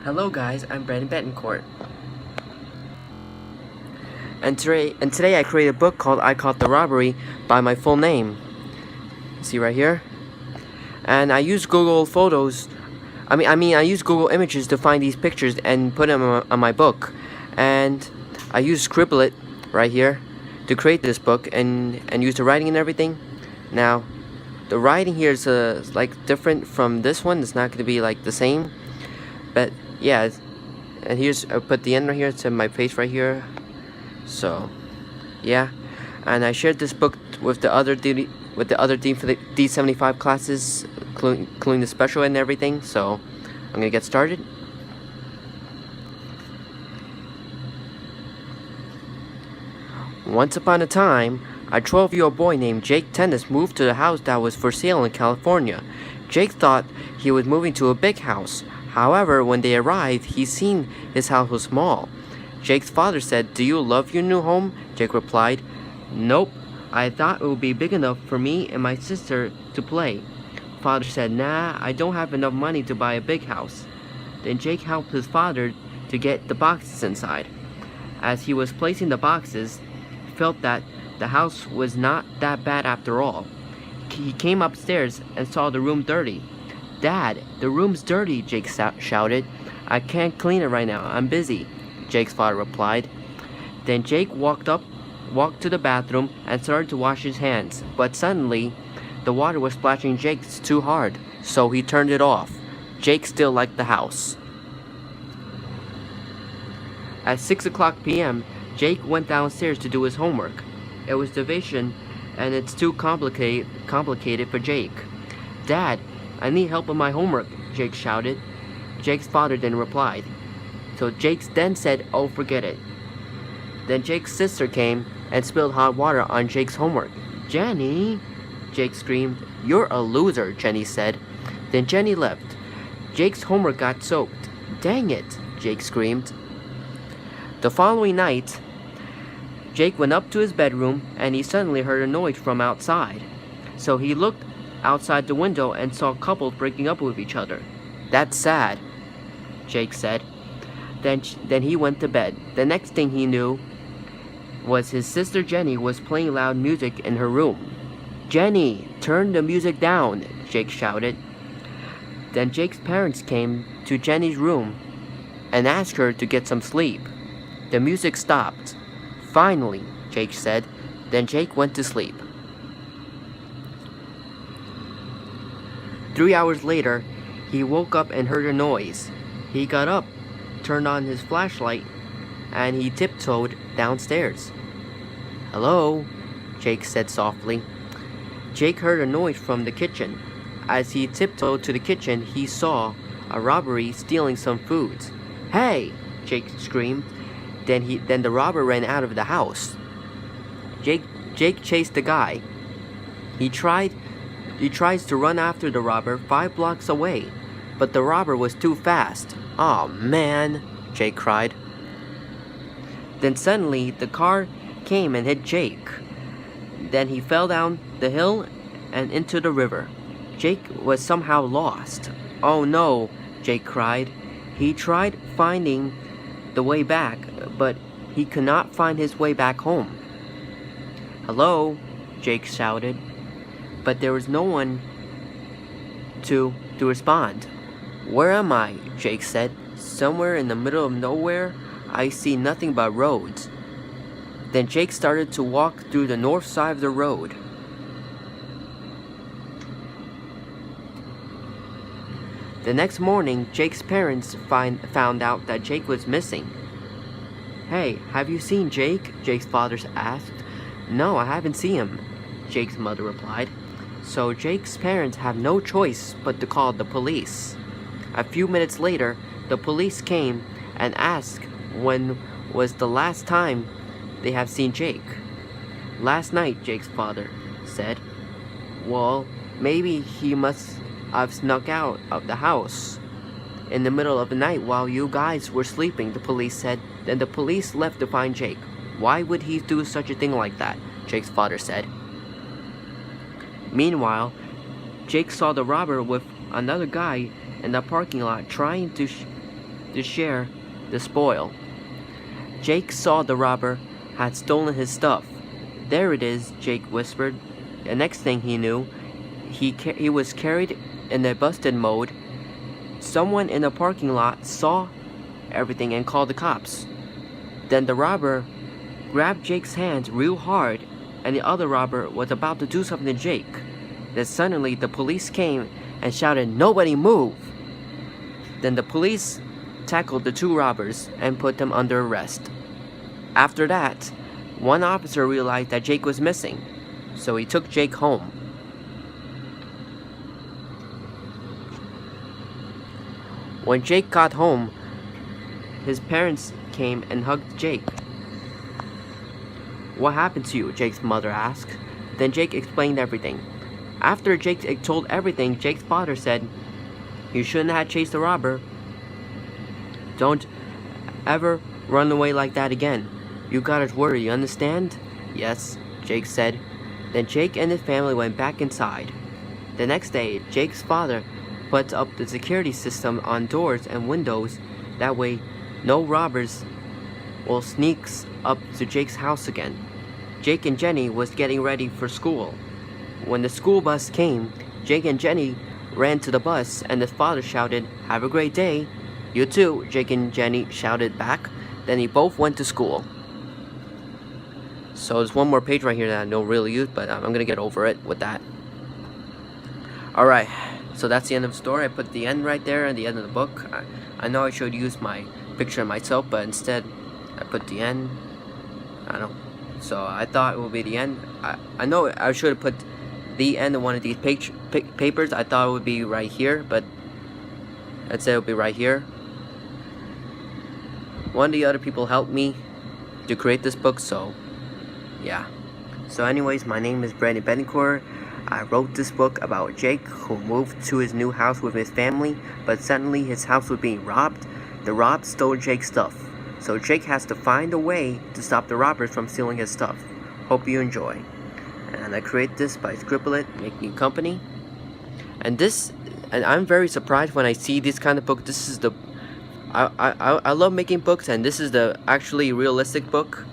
Hello guys, I'm Brandon Betancourt. And today I created a book called I Caught The Robbery by my full name. See right here? And I use Google Photos. I use Google Images to find these pictures and put them on my book. And I use Scribblitt right here to create this book and use the writing and everything. Now, the writing here is like different from this one. It's not going to be like the same. But yeah, and I put the end right here to my face right here. So yeah, and I shared this book with the other dean for the D75 classes, including the special and everything. So I'm gonna get started. Once upon a time, a 12-year-old boy named Jake Tennis moved to the house that was for sale in California. Jake thought he was moving to a big house. However, when they arrived, he seen his house was small. Jake's father said, "Do you love your new home?" Jake replied, "Nope. I thought it would be big enough for me and my sister to play." Father said, "Nah, I don't have enough money to buy a big house." Then Jake helped his father to get the boxes inside. As he was placing the boxes, he felt that the house was not that bad after all. He came upstairs and saw the room dirty. "Dad, the room's dirty," Jake shouted. "I can't clean it right now. I'm busy," Jake's father replied. Then Jake walked to the bathroom and started to wash his hands. But suddenly, the water was splashing Jake too hard, so he turned it off. Jake still liked the house. At 6:00 p.m., Jake went downstairs to do his homework. It was division, and it's too complicated for Jake. "Dad, I need help with my homework," Jake shouted. Jake's father then replied. So Jake then said, "Oh, forget it." Then Jake's sister came and spilled hot water on Jake's homework. "Jenny!" Jake screamed. "You're a loser," Jenny said. Then Jenny left. Jake's homework got soaked. "Dang it," Jake screamed. The following night, Jake went up to his bedroom and he suddenly heard a noise from outside. So he looked outside the window and saw couples breaking up with each other. "That's sad," Jake said. Then he went to bed. The next thing he knew was his sister Jenny was playing loud music in her room. "Jenny, turn the music down," Jake shouted. Then Jake's parents came to Jenny's room and asked her to get some sleep. The music stopped. "Finally," Jake said. Then Jake went to sleep. 3 hours later, he woke up and heard a noise. He got up, turned on his flashlight, and he tiptoed downstairs. "Hello," Jake said softly. Jake heard a noise from the kitchen. As he tiptoed to the kitchen, he saw a robber stealing some food. "Hey!" Jake screamed. Then the robber ran out of the house. Jake chased the guy. He tries to run after the robber 5 blocks away, but the robber was too fast. "Aw, man," Jake cried. Then suddenly the car came and hit Jake. Then he fell down the hill and into the river. Jake was somehow lost. "Oh no," Jake cried. He tried finding the way back, but he could not find his way back home. "Hello," Jake shouted. But there was no one to respond. "Where am I?" Jake said. "Somewhere in the middle of nowhere. I see nothing but roads." Then Jake started to walk through the north side of the road. The next morning, Jake's parents found out that Jake was missing. "Hey, have you seen Jake?" Jake's father asked. "No, I haven't seen him," Jake's mother replied. So Jake's parents have no choice but to call the police. A few minutes later, the police came and asked when was the last time they have seen Jake. "Last night," Jake's father said. "Well, maybe he must have snuck out of the house in the middle of the night while you guys were sleeping," the police said. Then the police left to find Jake. "Why would he do such a thing like that?" Jake's father said. Meanwhile, Jake saw the robber with another guy in the parking lot trying to to share the spoil. Jake saw the robber had stolen his stuff. "There it is," Jake whispered. The next thing he knew, he was carried in the busted mode. Someone in the parking lot saw everything and called the cops. Then the robber grabbed Jake's hands real hard, and the other robber was about to do something to Jake. Then suddenly the police came and shouted, "Nobody move!" Then the police tackled the two robbers and put them under arrest. After that, one officer realized that Jake was missing, so he took Jake home. When Jake got home, his parents came and hugged Jake. "What happened to you?" Jake's mother asked. Then Jake explained everything. After Jake told everything, Jake's father said, "You shouldn't have chased the robber. Don't ever run away like that again. You got his word, you understand?" "Yes," Jake said. Then Jake and his family went back inside. The next day, Jake's father put up the security system on doors and windows. That way, no robbers will sneak up to Jake's house again. Jake and Jenny was getting ready for school. When the school bus came, Jake and Jenny ran to the bus, and the father shouted, "Have a great day." "You too," Jake and Jenny shouted back. Then they both went to school. So there's one more page right here that I don't really use, but I'm gonna get over it with that. Alright, so that's the end of the story. I put the end right there at the end of the book. I know I should use my picture of myself, but instead I put the end. I don't know. So I thought it would be the end. I know I should have put the end of one of these papers. I thought it would be right here, but it said it would be right here. One of the other people helped me to create this book, so yeah. So anyways, my name is Brandon Bencourt. I wrote this book about Jake, who moved to his new house with his family, but suddenly his house was being robbed. The robbers stole Jake's stuff, so Jake has to find a way to stop the robbers from stealing his stuff. Hope you enjoy. And I create this by Scribblitt Making Company. And I'm very surprised when I see this kind of book. This is the I love making books, and this is the actually realistic book.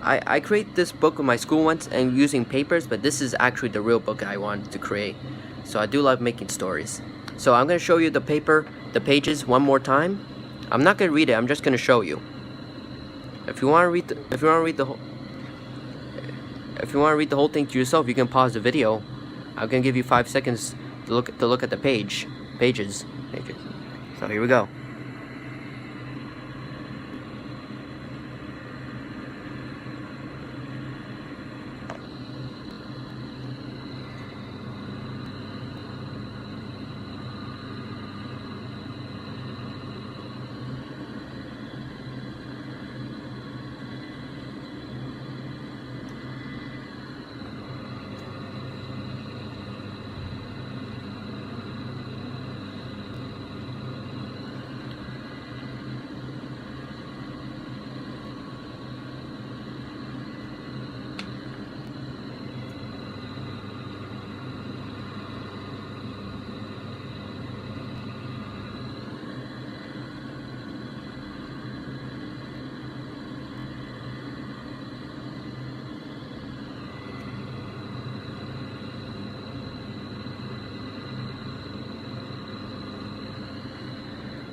I create this book with my school once and using papers, but this is actually the real book I wanted to create. So I do love making stories. So I'm gonna show you the pages one more time. I'm not gonna read it. I'm just gonna show you. If you want to read the whole thing to yourself, you can pause the video. I'm gonna give you 5 seconds to look at the pages. So here we go.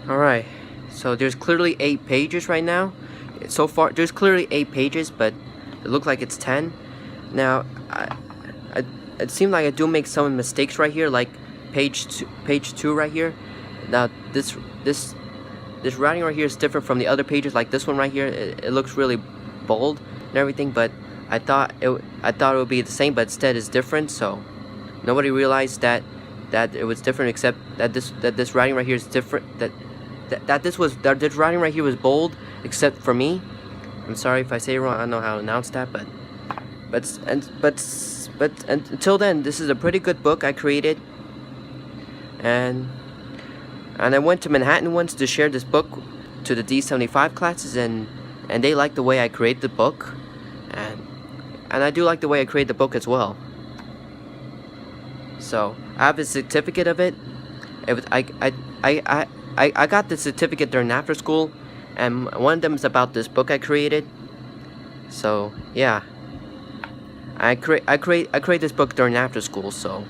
Alright, so there's clearly 8 pages right now. So far, there's clearly 8 pages, but it looks like it's 10. Now, it seems like I do make some mistakes right here, like page 2 right here. Now, this writing right here is different from the other pages, like this one right here. It looks really bold and everything, but I thought it would be the same, but instead it's different. So nobody realized that it was different, except that this writing right here is different. That this writing right here was bold, except for me. I'm sorry if I say it wrong. I don't know how to announce that, but until then, this is a pretty good book I created. And I went to Manhattan once to share this book to the D75 classes, and they liked the way I create the book, and I do like the way I create the book as well. So I have a certificate of it. I got the certificate during after school, and one of them is about this book I created. So yeah, I create this book during after school. So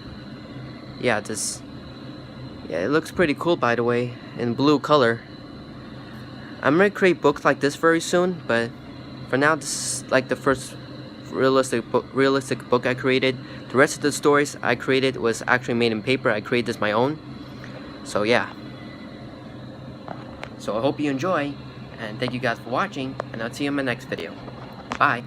yeah, it looks pretty cool, by the way, in blue color. I'm gonna create books like this very soon, but for now, this is like the first realistic book I created. The rest of the stories I created was actually made in paper. I created this my own. So yeah. So I hope you enjoy, and thank you guys for watching, and I'll see you in my next video. Bye.